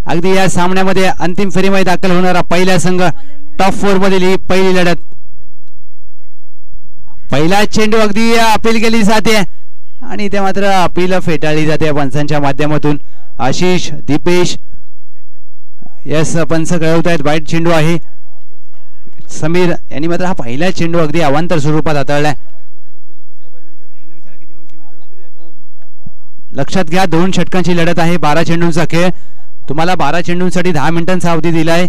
अगदी या सामन्यामध्ये अंतिम फेरीमध्ये दाखल होणारा पहिला संघ टॉप 4 मधील ही पहिली लढत. पहिला चेंडू अगदी अपील केली जाते आणि ते मात्र अपील फेटाळली जाते पंचांच्या माध्यमातून. आशिष दीपेश यस पंच कळवत आहेत वाईट चेंडू आहे. समीर यांनी मात्र हा पहिला चेंडू अगदी अवांतर स्वरूपात हाताळलाय. लक्षात घ्या 2 षटकांची लढत आहे. 12 चेंडूंचा खेळ. तुम्हाला 12 चेंडूंसाठी 10 मिनिटांचा अवधी दिलाय.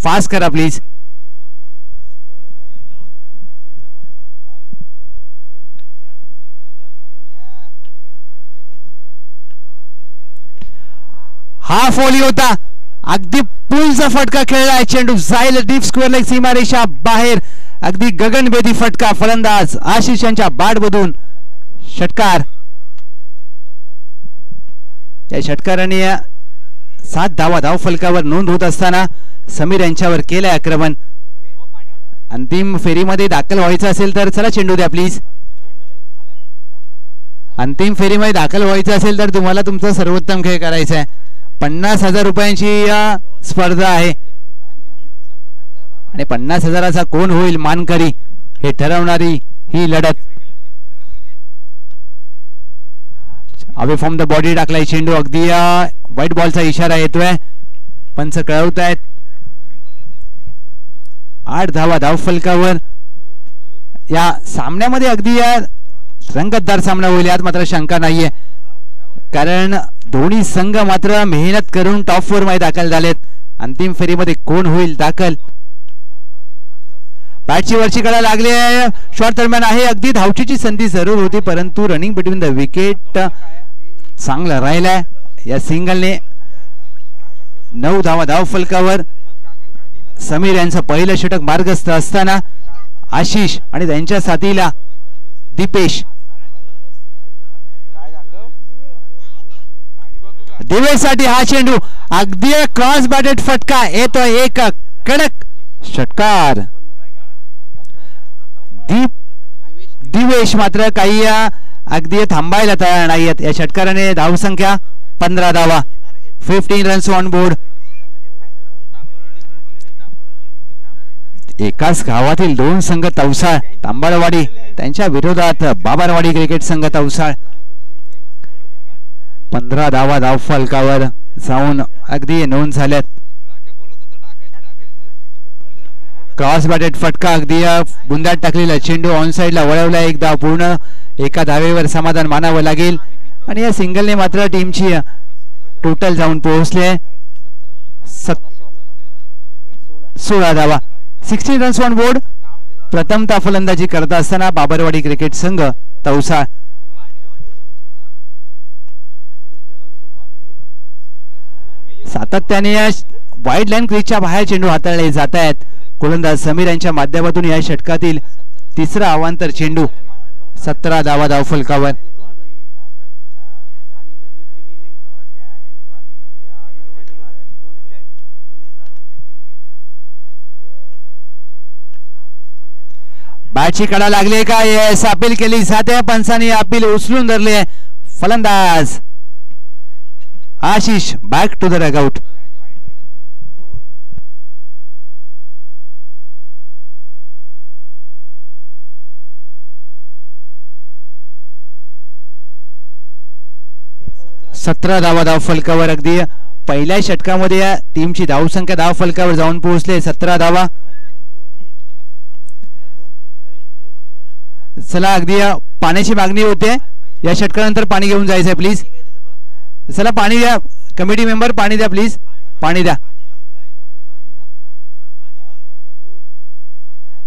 फास्ट करा प्लीज. हा फॉली होता. अगदी पुलचा फटका खेळलाय. चेंडू जाईल डीप स्क्वेअर लेग सीमारेषा बाहेर. अगदी गगनभेदी फटका. फलंदाज आशिष यांच्या बॅटमधून षटकार. या षटकाराने 7 धावा धाव फलकावर नोंद होत असताना समीर यांच्यावर केलंय आक्रमण. अंतिम फेरीमध्ये दाखल व्हायचं असेल तर चला चेंडू द्या प्लीज. अंतिम फेरीमध्ये दाखल व्हायचं असेल तर तुम्हाला तुमचा सर्वोत्तम खेळ करायचा आहे. 50,000 रुपयांची स्पर्धा आहे आणि 50,000चा कोण होईल मानकरी हे ठरवणारी ही लढत. अवे फ्रॉम द बॉडी टाकलाय चेंडू. अगदी व्हाईट बॉलचा इशारा येतोय. पंच कळवत आहेत. 8 धावा धाव फलकावर. या सामन्यामध्ये अगदी रंगतदार सामना होईल यात मात्र शंका नाहीये, कारण दोन्ही संघ मात्र मेहनत करून टॉप 4 मध्ये दाखल झालेत. अंतिम फेरीमध्ये कोण होईल दाखल. बॅटची वरची कडा लागली आहे. शॉट दरम्यान आहे. अगदी धावचीची संधी जरूर होती परंतु रनिंग बिटवीन द विकेट चांगला राहिलाय. या सिंगलने 9 धावा धाव फलकावर. समीर यांचं पहिलं षटक मार्गस्थ असताना आशिष आणि त्यांच्या साथीला दीपेश. दिवेसाठी हा चेंडू अगदी क्रॉस बॅटेड फटका येतो. एक कडक षटकार. दिवेश मात्र काही अगदी थांबायला तयार नाहीयेत. या षटकाराने धावसंख्या 15 धावा. 15 रन्स ऑन बोर्ड. एकाच गावातील 2 संघ तवसाळ तांबाळवाडी त्यांच्या विरोधात बाबारवाडी क्रिकेट संघ तवसाळ. 15 धावा धाव फलकावर जाऊन अगदी नोंद झाल्यात. क्रॉस बॅटेड फटका अगदी बुंदात टाकलेला चेंडू ऑन साइडला वळवला. एक धाव पूर्ण. एका धावेवर समाधान मानावं लागेल आणि या सिंगलने मात्र टीमची टोटल जाऊन पोहोचले 16 धावा. 16 रन्स ऑन बोर्ड. प्रथमतः फलंदाजी करत असताना बाबरवाडी क्रिकेट संघ तवसाळ. सातत्याने वाईड लाईन क्रीजच्या बाहेर चेंडू हाताळले जात आहेत. गोलंदाज समीर यांच्या माध्यमातून या षटकातील तिसरा अवांतर चेंडू. 17 धावा धाव फलकावर. बॅटची कडा लागली का? येस. अपील केली जाते. पंचांनी अपील उचलून धरले. फलंदाज आशिष बॅक टू द रगआउट. सतरा धावा धाव फलकावर. अगदी पहिल्या षटकामध्ये टीमची धावसंख्या धाव फलकावर जाऊन पोहोचले 17 धावा. चला अगदी पाण्याची मागणी होते. या षटकानंतर पाणी घेऊन जायचंय प्लीज. चला पाणी द्या. कमिटी मेंबर पाणी द्या प्लीज. पाणी द्या.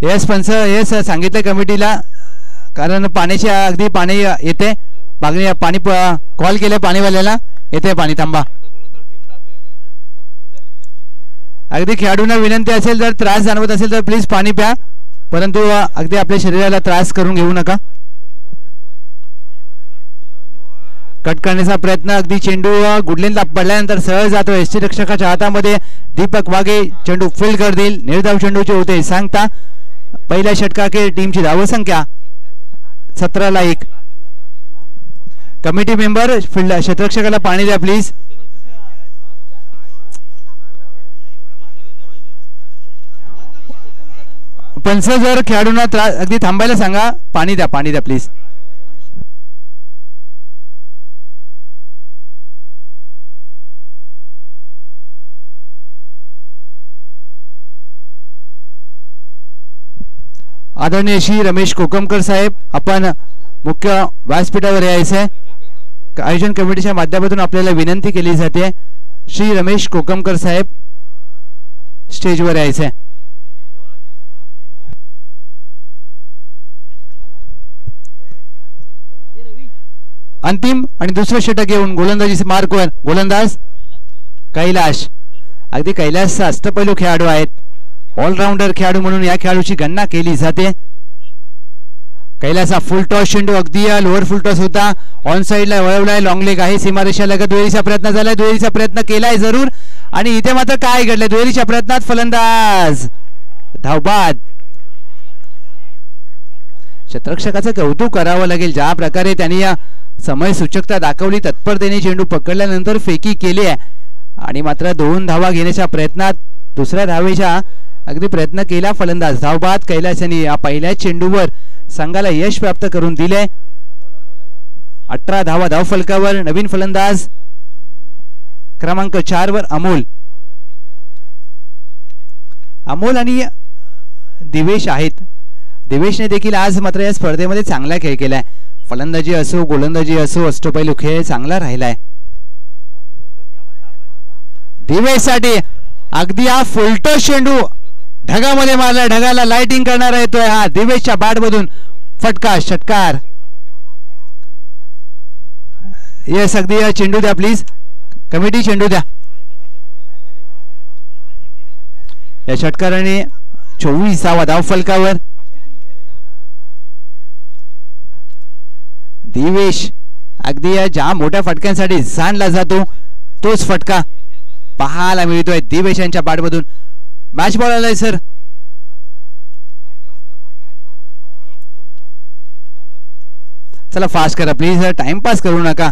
येस पंच. येस सांगितलं कमिटीला कारण पाण्याची अगदी पाणी येते. मागणी पाणी कॉल केलं पाणीवाल्याला. येते पाणी. थांबा. अगदी खेळाडूंना विनंती असेल जर त्रास जाणवत असेल तर प्लीज पाणी प्या परंतु अगदी आपल्या शरीराला त्रास करून घेऊ नका. कट करण्याचा प्रयत्न. अगदी चेंडू गुडलेनला पडल्यानंतर सहज जातो एसटी रक्षकाच्या हातामध्ये. दीपक वाघे चेंडू फील्ड कर देईल. निर्धाव चेंडूचे होते सांगता. पहिल्या षटकाके टीमची धावसंख्या 17-1. कमिटी मेंबर फील्ड क्षेत्ररक्षकाला पाणी द्या प्लीज. पंच जर खेळाडूंना अगदी थांबायला सांगा. पाणी द्या प्लीज. आदरणीय श्री रमेश कोकमकर साहेब, आपण मुख्य व्यासपीठावर यायचंय. आयोजन कमिटीच्या माध्यमातून आपल्याला विनंती केली जाते. श्री रमेश कोकमकर साहेब स्टेजवर यायचंय. अंतिम आणि दुसरं षटक घेऊन गोलंदाजी मार्कवर गोलंदाज कैलाश. अगदी कैलास अष्टपैलू खेळाडू आहेत. ऑलराऊंडर खेळाडू म्हणून या खेळाडूची गणना केली जाते. कैलासा फुल टॉस चेंडू अगदी लोअर फुल टॉस होता. ऑन साइडला वळवलाय. लॉंग लेग आहे. सीमारेषा लगत दुहेरीचा प्रयत्न झालाय. दुहेरीचा प्रयत्न केलाय जरूर. आणि इथे मात्र काय घडलंय? दुहेरीच्या प्रयत्नात फलंदाज धावबाद. क्षेत्ररक्षकाचं कौतुक करावं लागेल. ज्या प्रकारे त्यांनी या समय सूचकता दाखवली, तत्परतेने चेंडू पकडल्यानंतर फेकी केली आहे आणि मात्र 2 धावा घेण्याच्या प्रयत्नात दुसऱ्या धावेच्या अगदी प्रयत्न केला. फलंदाज धावबाद. कैलास यांनी या पहिल्या चेंडूवर संघाला यश प्राप्त करून दिले. 18 धावा धावफलकावर. नवीन फलंदाज क्रमांक 4 वर अमोल आणि दिवेश आहेत. दिवेशने देखील आज मात्र या स्पर्धेमध्ये चांगला खेळ केलाय. फलंदाजी असो गोलंदाजी असो अष्टपैलू खेळ चांगला राहिलाय. दिवेशसाठी अगदी हा फुलटो चेंडू ढगामध्ये मारला. ढगाला लाइटिंग करणारा येतोय. हा दिवेशच्या बॅटमधून फटका षटकार. येस अगदी चेंडू द्या प्लीज. कमिटी चेंडू द्या. या षटकाराने 24वा धाव फलकावर. दिवेश अगदी ज्या मोठ्या फटक्यांसाठी जाणला जातो तोच फटका पाहायला मिळतोय दिवेश यांच्या बॅटमधून. मॅच बॉल आलाय सर. चला फास्ट करा प्लीज. टाइमपास करू नका.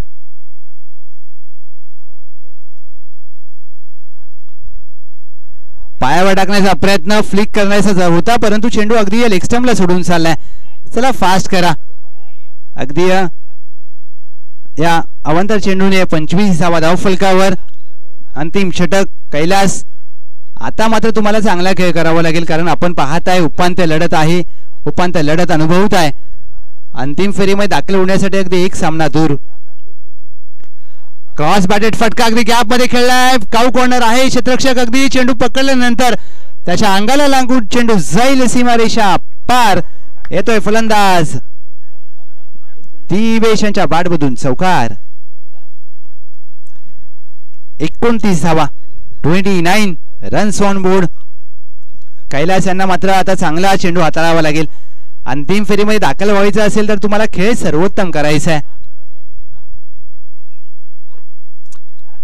पायावर टाकण्याचा प्रयत्न फ्लिक करण्याचा होता परंतु चेंडू अगदी लेग स्टंपला सोडून चाललाय. चला फास्ट करा. अगदी या अवंतर चेंडूने 25वा धाव फलकावर. अंतिम षटक कैलास. आता मात्र तुम्हाला चांगला खेळ करावा लागेल कारण आपण पाहताय उपांत्य लढत आहे. उपांत्य लढत अनुभवत आहे. अंतिम फेरीमध्ये दाखल होण्यासाठी अगदी एक सामना दूर. क्रॉस बॅटेड फटका अगदी गॅप मध्ये खेळलाय. काऊ कॉर्नर आहे. क्षेत्ररक्षक अगदी चेंडू पकडल्यानंतर त्याच्या अंगाला लागून चेंडू जाईल सीमारेषा पार. येतोय फलंदाज दिवेश यांच्या बॅटमधून चौकार. 29 धावा. 29 रन्स ऑन बोर्ड. कैलास यांना मात्र आता चांगला चेंडू हाताळावा लागेल. अंतिम फेरीमध्ये दाखल व्हायचं असेल तर तुम्हाला खेळ सर्वोत्तम करायचा आहे.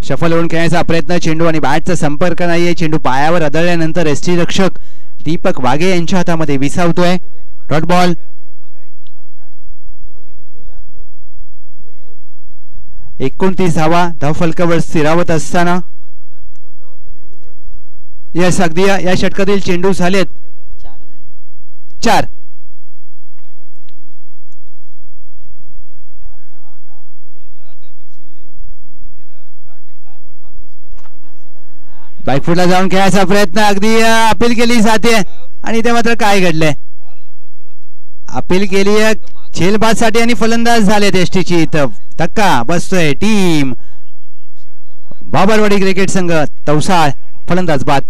शफल होऊन खेळण्याचा प्रयत्न. चेंडू आणि बॅटचा संपर्क नाहीये. चेंडू पायावर आदळल्यानंतर एसटी रक्षक दीपक वाघे यांच्या हातामध्ये विसावतोय. Dot ball. एकोणतीस धावा धावफलकावर स्थिरावत असताना यस अगदी या षटकातील चेंडू झालेत 4. बॅकफुटला जाऊन खेळायचा प्रयत्न. अगदी अपील केली जाते आणि ते मात्र काय घडलंय? अपील केली झेलबाजसाठी आणि फलंदाज झाले एसटीची. इथं धक्का बसतोय. टीम बाबरवाडी क्रिकेट संघ तवसाळ फलंदाज बाद.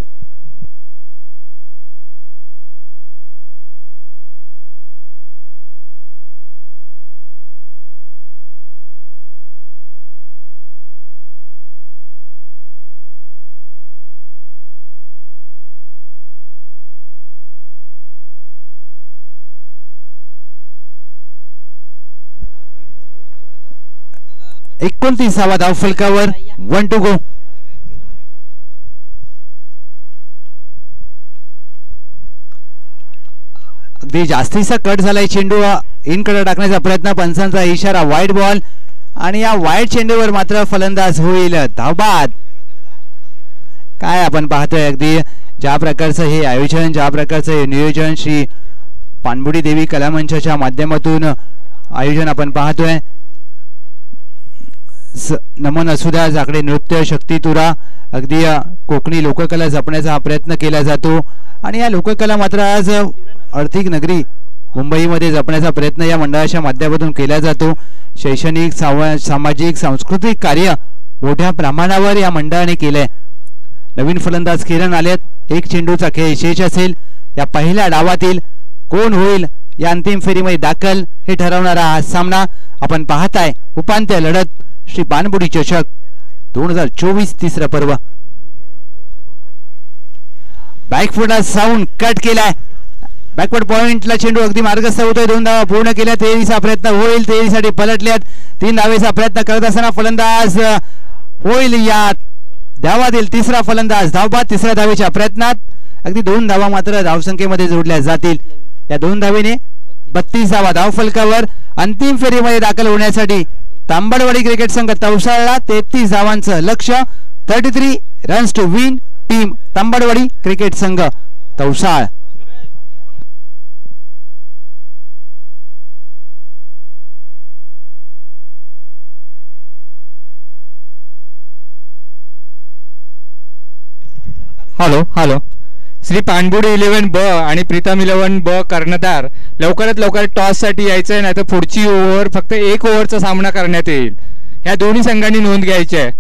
एकोणतीसावा धाव फलकावर. 1 to go. अगदी जास्तीचा कट झालाय. चेंडू इन कडे टाकण्याचा प्रयत्न. पंचांचा इशारा वाईड बॉल आणि या वाईड चेंडूवर मात्र फलंदाज होईल धावबाद. काय आपण पाहतोय अगदी ज्या प्रकारचं हे आयोजन, ज्या प्रकारचं हे नियोजन श्री पाणबुडी देवी कला मंचाच्या माध्यमातून आयोजन आपण पाहतोय. नमन असुद्या जाकडे नृत्य शक्ती तुरा अगदी कोकणी लोककला जपण्याचा हा प्रयत्न केला जातो आणि या लोककला मात्र आज आर्थिक नगरी मुंबईमध्ये जपण्याचा प्रयत्न या मंडळाच्या माध्यमातून केला जातो. शैक्षणिक सामाजिक सांस्कृतिक कार्य मोठ्या प्रमाणावर या मंडळाने केलंय. नवीन फलंदाज किरण आलेत. एक चेंडूचा खेळ शेष असेल. या पहिल्या डावातील कोण होईल या अंतिम फेरीमध्ये दाखल हे ठरवणारा हा सामना आपण पाहताय. उपांत्य लढत श्री पाणबुडी चषक 2024 तिसरं पर्व. बॅकफुटला साऊंड कट केलाय. बॅकवर्ड पॉइंटला चेंडू अगदी मार्गस्थ होतोय. 2 धावा पूर्ण केल्या. 23चा प्रयत्न होईल. 23साठी पलटल्यात. 3 धावेचा प्रयत्न करत असताना फलंदाज होईल या धावातील तिसरा फलंदाज. धावबाद तिसऱ्या धावेच्या प्रयत्नात अगदी 2 धावा मात्र धावसंख्येमध्ये जोडल्या जातील. या 2 धावेने 32 धावा धावफलकावर. अंतिम फेरीमध्ये दाखल होण्यासाठी तांबडवाडी क्रिकेट संघ तवसाळला 33 धावांचं लक्ष्य. 33 runs to win team Tambadwadi cricket संघ तवसाळ. Hello hello. श्री पाणबुडी 11 ब आणि प्रीतम 11 ब कर्णधार लवकरात लवकर टॉस साठी यायचं आहे, नाही तर पुढची ओव्हर फक्त 1 ओव्हरचा सामना करण्यात येईल. ह्या दोन्ही संघांनी नोंद घ्यायची आहे.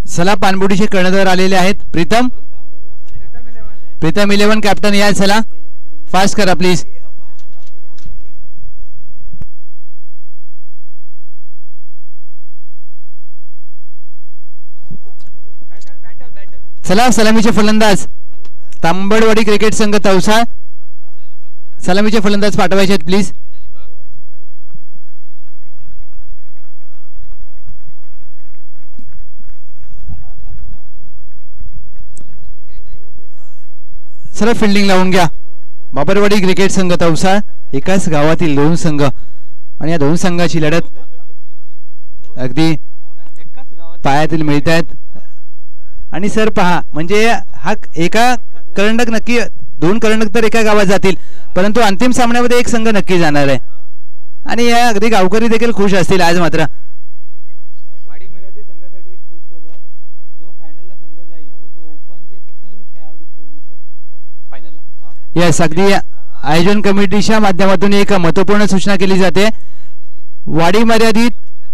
चला पाणबुडीचे कर्णधार आलेले आहेत. प्रीतम 11 कॅप्टन या. चला फास्ट करा प्लीज. चला सलामीचे फलंदाज तांबडवाडी क्रिकेट संघ तवसाळ. सलामीचे फलंदाज पाठवायचे आहेत प्लीज. चला फिल्डिंग लावून घ्या. बाबरवाडी क्रिकेट संघ तवसाळ एकाच गावातील 2 संघ आणि या 2 संघाची लढत अगदी पायातील मिळत आहेत. आणि सर पहा, म्हणजे हा एका करंडक नक्की 2 करंडक तर एका गावात जातील, परंतु अंतिम सामन्यामध्ये एक संघ नक्की जाणार आहे आणि या अगदी गावकरी देखील खुश असतील आज मात्र. यस, अगदी आयोजन कमिटीच्या माध्यमातून एक महत्त्वपूर्ण सूचना केली जाते. वाडी मर्यादित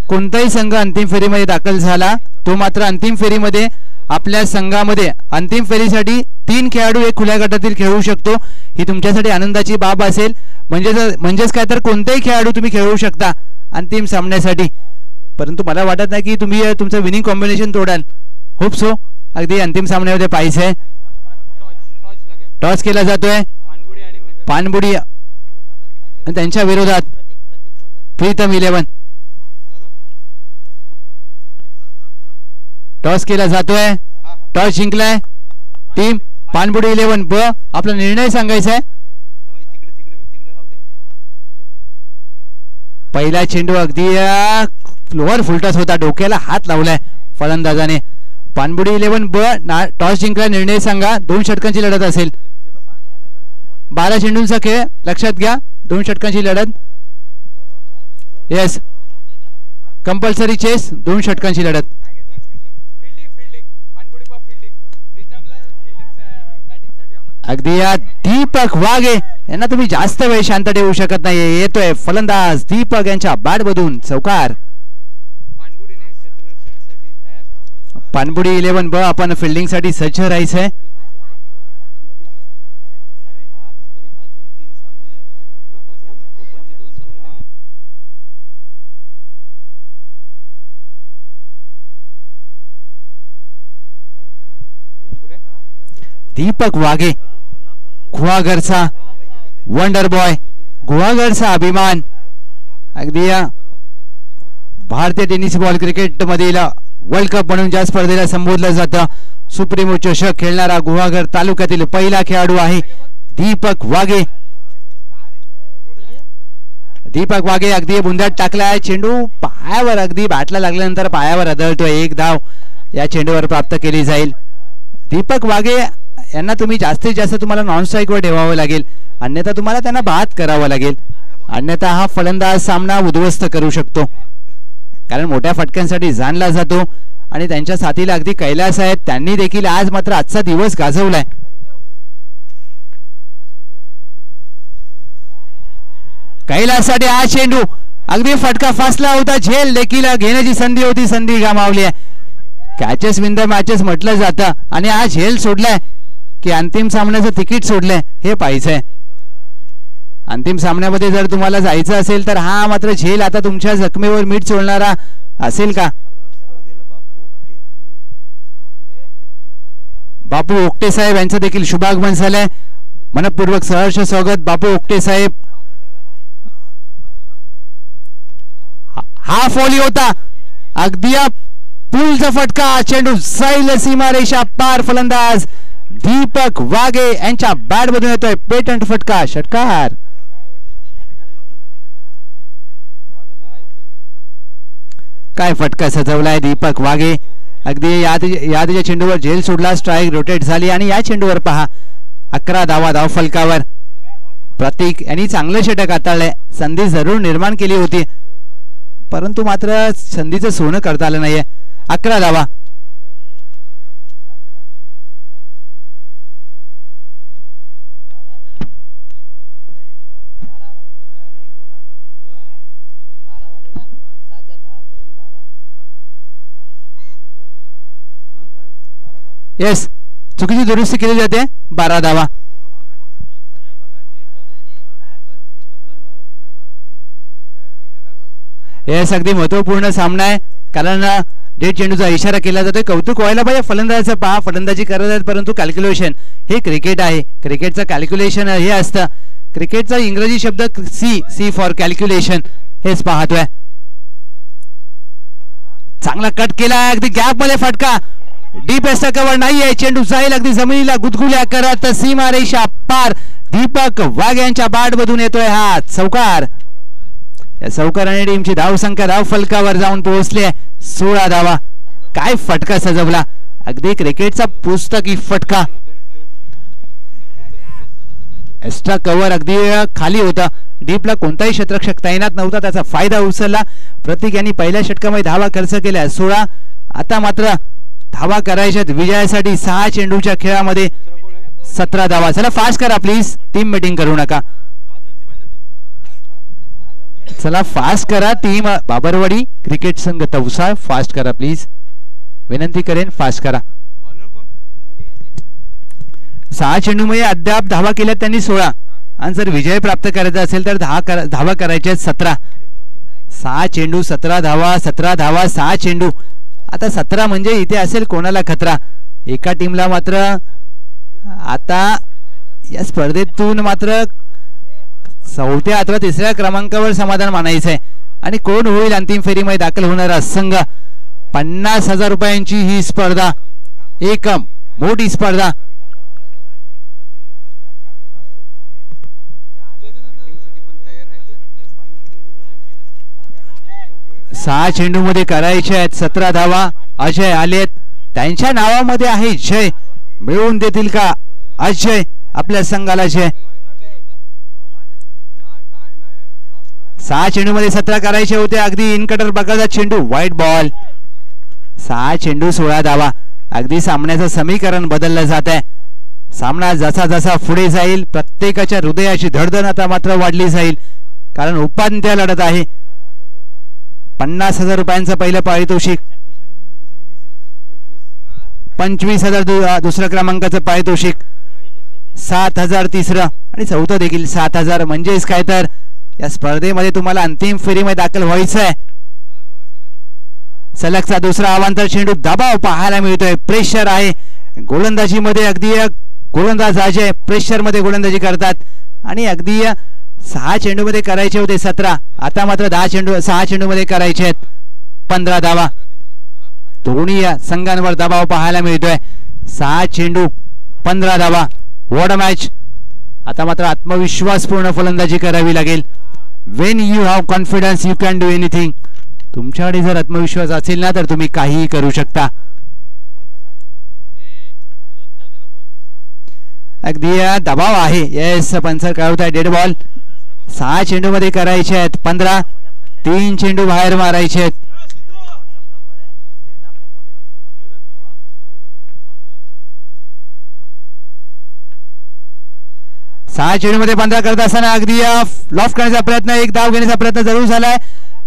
कोणताही संघ अंतिम फेरीमध्ये दाखल झाला तो मात्र अंतिम फेरीमध्ये आपल्या संघामध्ये अंतिम फेरीसाठी 3 खेळाडू एक खुल्या गटातील खेळू शकतो. ही तुमच्यासाठी आनंदाची बाब असेल. म्हणजेच काय तर कोणतेही खेळाडू तुम्ही खेळू शकता अंतिम सामन्यासाठी. परंतु मला वाटत नाही की तुम्ही तुमचं विनिंग कॉम्बिनेशन तोडाल. Hope so. अगदी अंतिम सामन्यामध्ये पाहिजे आहे. टॉस केला जातोय. पाणबुडी आणि त्यांच्या विरोधात प्रीतम 11. टॉस केला जातोय. टॉस जिंकलाय टीम पाणबुडी 11 ब. आपला निर्णय सांगायचा आहे. पहिला चेंडू अगदी फ्लोअर फुलटॉस होता. डोक्याला हात लावलाय फलंदाजाने. पाणबुडी 11 ब टॉस जिंकला. निर्णय सांगा. 2 षटकांची लढत असेल. 12 चेंडूंचा खेळ लक्षात घ्या. 2 षटकांची लढत. Yes, compulsory chess. 2 षटकांची लढत. अगदी या दीपक वाघे यांना तुम्ही जास्त वेळ शांत ठेवू शकत नाही. येतोय फलंदाज दीपक यांच्या बॅट मधून चौकार. पाणबुडी 11 ब आपण फिल्डिंग साठी सज्ज राहायचंय. दीपक वाघे गुहागरचा वंडर बॉय, गुहागरचा अभिमान. अगदी भारतीय टेनिस बॉल क्रिकेट मधील वर्ल्ड कप म्हणून ज्या स्पर्धेला संबोधलं जातं सुप्रीमो चषक खेळणारा गुहागर तालुक्यातील पहिला खेळाडू आहे दीपक वाघे. दीपक वाघे अगदी बुंद्यात टाकलाय चेंडू पायावर अगदी बॅटला लागल्यानंतर पायावर आदळतोय. एक धाव या चेंडूवर प्राप्त केली जाईल. दीपक वाघे यांना तुम्ही जास्तीत जास्त तुम्हाला नॉन स्ट्राईकवर ठेवावं लागेल अन्यथा तुम्हाला त्यांना बाद करावं लागेल. अन्यथा हा फलंदाज सामना उद्ध्वस्त करू शकतो कारण मोठ्या फटक्यांसाठी जाणला जातो आणि त्यांच्या साथीला अगदी कैलास आहेत. त्यांनी देखील आज मात्र आजचा दिवस गाजवलाय. कैलाससाठी हा चेंडू अगदी फटका फासला होता. झेल देखील घेण्याची संधी होती, संधी गमावली आहे. कॅचेस विन द मॅचेस म्हटलं जातं आणि हा झेल सोडलाय की अंतिम सामन्याचं तिकीट सोडलंय हे पाहायचंय. अंतिम सामन्यामध्ये जर तुम्हाला जायचं असेल तर हा मात्र झेल आता तुमच्या जखमेवर मीठ चोळणारा असेल का. बापू ओकटे साहेब यांचं देखील शुभागमन झालंय. मनपूर्वक सहर्ष स्वागत बापू ओकटे साहेब. हा फॉली होता अगदी पुलचा फटका. चेंडू जाईल सीमारेषा पार. फलंदाज दीपक वाघे यांच्या बॅट मधून येतोय पेटंट फटका. षटकार. काय फटका सजवलाय दीपक वाघे. अगदी यादीच्या चेंडूवर झेल सोडला, स्ट्राईक रोटेट झाली आणि या चेंडूवर पहा 11 धावा धाव फलकावर. प्रतीक यांनी चांगलं षटक हाताळलंय. संधी जरूर निर्माण केली होती परंतु मात्र संधीचं सोनं करता आलं नाहीये. 11 धावा. येस चुकीची दुरुस्ती केली जाते. 12 धावा. येस अगदी महत्वपूर्ण सामना आहे कारण डेट चेंडूचा इशारा केला जातोय. कौतुक व्हायला पाहिजे फलंदाजाचं. पहा फलंदाजी करत आहेत परंतु कॅल्क्युलेशन हे क्रिकेट आहे. क्रिकेटचं कॅल्क्युलेशन हे असतं. क्रिकेटचा इंग्रजी शब्द सी फॉर कॅल्क्युलेशन हेच पाहतोय. चांगला कट केला अगदी गॅप मध्ये फटका. डीप एस्टा कव्हर नाहीये. चेंडू जाईल अगदी जमिनीला गुदगुल्या करत सीमारेषा पार. दीपक वाघे यांच्या बॅट मधून येतोय हा चौकार. या चौकाराने टीमची धाव संख्या धाव फलकावर जाऊन पोहोचली आहे 16 धावा. काय फटका सजवला अगदी क्रिकेटचा पुस्तकी फटका. एक्स्ट्रा कव्हर अगदी खाली होता. डीपला कोणताही क्षेत्ररक्षक तैनात नव्हता. त्याचा फायदा उचलला. प्रतीक यांनी पहिल्या षटकामध्ये धावा खर्च केल्या 16. आता मात्र धावा करायच्यात विजयासाठी. 6 चेंडूच्या खेळामध्ये 17 धावा. चला फास्ट करा प्लीज. टीम मीटिंग करू नका. चला फास्ट करा. टीम बाबरवाडी क्रिकेट संघ तवसा फास्ट करा प्लीज. विनंती करेन फास्ट करा. 6 चेंडूमध्ये अद्याप धावा केल्या त्यांनी 16 आणि जर विजय प्राप्त करायचा असेल तर धावा करायच्या 17. 6 चेंडू 17 धावा. 17 धावा 6 चेंडू. आता 17 म्हणजे इथे असेल कोणाला खतरा. एका टीमला मात्र आता या स्पर्धेतून मात्र 4थ्या अथवा 3ऱ्या क्रमांकावर समाधान मानायचं आहे. आणि कोण होईल अंतिम फेरीमध्ये दाखल होणारा संघ. 50,000 रुपयांची ही स्पर्धा. एक मोठी स्पर्धा. 6 चेंडू मध्ये करायचे आहेत 17 धावा. अजय आलेत. त्यांच्या नावामध्ये आहे जय. मिळवून देतील का अजय आपल्या संघाला जय. 6 चेंडू मध्ये 17 करायचे होते. अगदी इनकटर बघायचा चेंडू व्हाईट बॉल. 6 चेंडू 16 धावा. अगदी सामन्याचं समीकरण बदललं जात आहे. सामना जसा जसा पुढे जाईल प्रत्येकाच्या हृदयाची धडधड आता मात्र वाढली जाईल कारण उपांत्य लढत आहे. 50,000 रुपयांचं पहिलं पारितोषिक. 25,000 दुसऱ्या क्रमांकाचं पारितोषिक. 7,000 तिसरं आणि चौथं देखील 7,000. म्हणजेच काय तर या स्पर्धेमध्ये तुम्हाला अंतिम फेरीमध्ये दाखल व्हायचं आहे. सलगचा दुसरा अवांतर चेंडू. दबाव पाहायला मिळतोय. प्रेशर आहे गोलंदाजीमध्ये. अगदी गोलंदाज अजय प्रेशर मध्ये गोलंदाजी करतात आणि अगदी 6 चेंडू मध्ये करायचे होते 17. आता मात्र 6 चेंडू मध्ये करायचे आहेत 15 धावा. दोन्ही संघांवर दबाव पाहायला मिळतोय. 6 चेंडू 15 धावा. What a match. आता मात्र आत्मविश्वासपूर्ण फलंदाजी करावी लागेल. When you have confidence you can do anything. तुमच्याकडे जर आत्मविश्वास असेल ना तर तुम्ही काहीही करू शकता. अगदी दबाव आहे. येस पंचर कळवत आहे. Dead ball. 6 चेंडू मध्ये करायचे आहेत 15. 3 चेंडू बाहेर मारायचे आहेत. सहा चेंडू मध्ये 15 करत असताना अगदी लॉफ्ट करण्याचा प्रयत्न. एक धाव घेण्याचा प्रयत्न जरूर झालाय.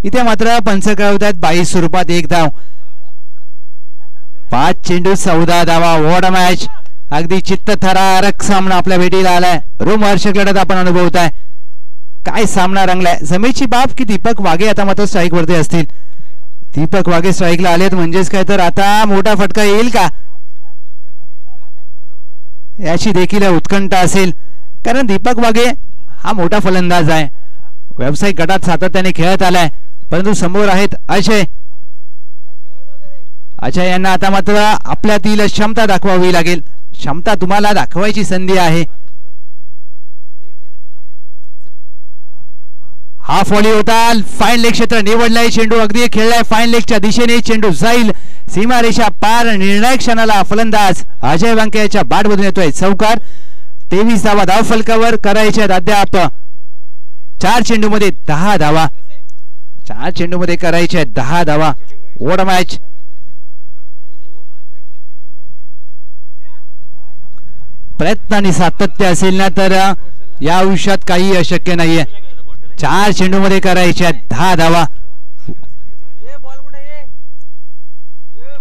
इथे मात्र पंच कळवत आहेत 22 स्वरूपात 1 धाव. 5 चेंडू 14 धावा. What a match. अगदी चित्तथरारक सामना आपल्या भेटीला आलाय. रोमहर्षक लढत आपण अनुभवताय. काय सामना रंगलाय. जमेची बाप की दीपक वाघे आता मात्र स्ट्राईक वरती असतील. दीपक वाघे स्ट्राईकला आलेत म्हणजेच काय तर आता मोठा फटका येईल का याची देखील उत्कंठा असेल. कारण दीपक वाघे हा मोठा फलंदाज आहे. व्यावसायिक गटात सातत्याने खेळत आलाय. परंतु समोर आहेत अजय. अजय यांना आता मात्र आपल्यातील क्षमता दाखवावी लागेल. क्षमता तुम्हाला दाखवायची संधी आहे. हा फॉली होता. फाईन लेग क्षेत्र निवडलाय. चेंडू अगदी खेळलाय फाईन लेगच्या दिशेने. चेंडू जाईल सीमारेषा पार. निर्णायक क्षणाला फलंदाज अजय व्यंकय्याच्या बॅटमधून येतोय चौकार. 23 धावा धाव फलकावर करायच्या अद्याप. 4 चेंडू मध्ये 10 धावा. 4 चेंडू मध्ये करायच्या 10 धावा. What a match. प्रयत्न आणि सातत्य असेल ना तर या आयुष्यात काही अशक्य नाहीये. 4 चेंडू मध्ये करायच्या 10 धावा.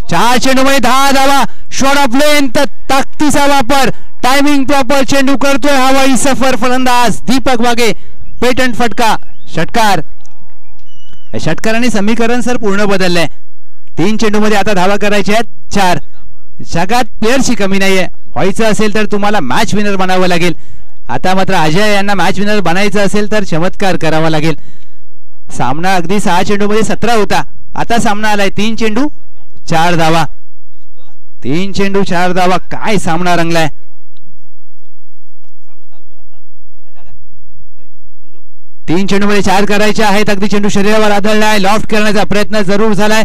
4 चेंडू मध्ये 10 धावा. Shot of length. ताकदीचा वापर. Timing proper. चेंडू करतोय हवाई सफर फलंदाज दीपक वाघे. पेटंट फटका. षटकार. षटकाराने समीकरण सर पूर्ण बदललंय. 3 चेंडू मध्ये आता धावा करायच्या आहेत 4. जगात प्लेयरची कमी नाहीये. व्हायचं असेल तर तुम्हाला मॅच विनर बनावं लागेल. आता मात्र अजय यांना मॅच विनर बनायचं असेल तर चमत्कार करावा लागेल. सामना अगदी 6 चेंडू मध्ये 17 होता. आता सामना आलाय 3 चेंडू 4 धावा. 3 चेंडू 4 धावा. काय सामना रंगलाय. 3 चेंडू मध्ये 4 करायचे आहेत. अगदी चेंडू शरीरावर आदळलाय. लॉफ्ट करण्याचा प्रयत्न जरूर झालाय.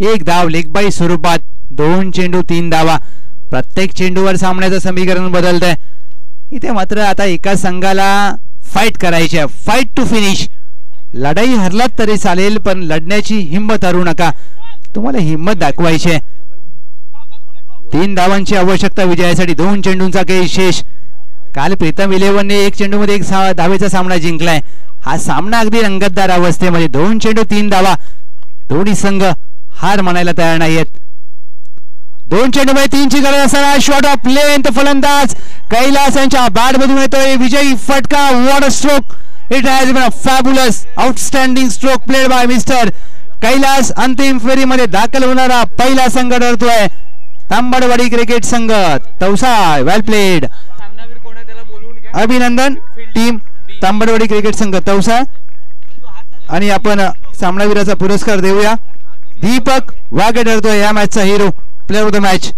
1 धाव लेग बाय स्वरूपात. 2 चेंडू 3 धावा. प्रत्येक चेंडूवर सामन्याचं समीकरण बदलतंय. इथे मात्र आता एका संघाला फाईट करायची आहे. Fight to finish. लढाई हरलात तरी चालेल पण लढण्याची हिंमत हरू नका. तुम्हाला हिंमत दाखवायची आहे. 3 धावांची आवश्यकता विजयासाठी. 2 चेंडूंचा खेळ शेष. काल प्रीतम 11ने 1 चेंडू मध्ये 1 धावेचा सामना जिंकलाय. हा सामना अगदी रंगतदार अवस्थेमध्ये. 2 चेंडू 3 धावा. दोन्ही संघ हार मानायला तयार नाहीयेत. 2 चेंडू मध्ये 3 ची गरज असताना शॉट ऑफ लेंथ फलंदाज कैलास यांच्या बॅट मधून येतोय विजयी फटका. What a stroke. It has been a fabulous outstanding stroke played by mister Kailas. अंतिम फेरीमध्ये दाखल होणारा पहिला संघ ठरतोय तांबडवाडी क्रिकेट संघ तौसा. Well played. अभिनंदन टीम तांबडवाडी क्रिकेट संघ तौसा. आणि आपण सामनावीराचा पुरस्कार देऊया. दीपक वाघे ठरतोय या मॅचचा hero. Player of the match.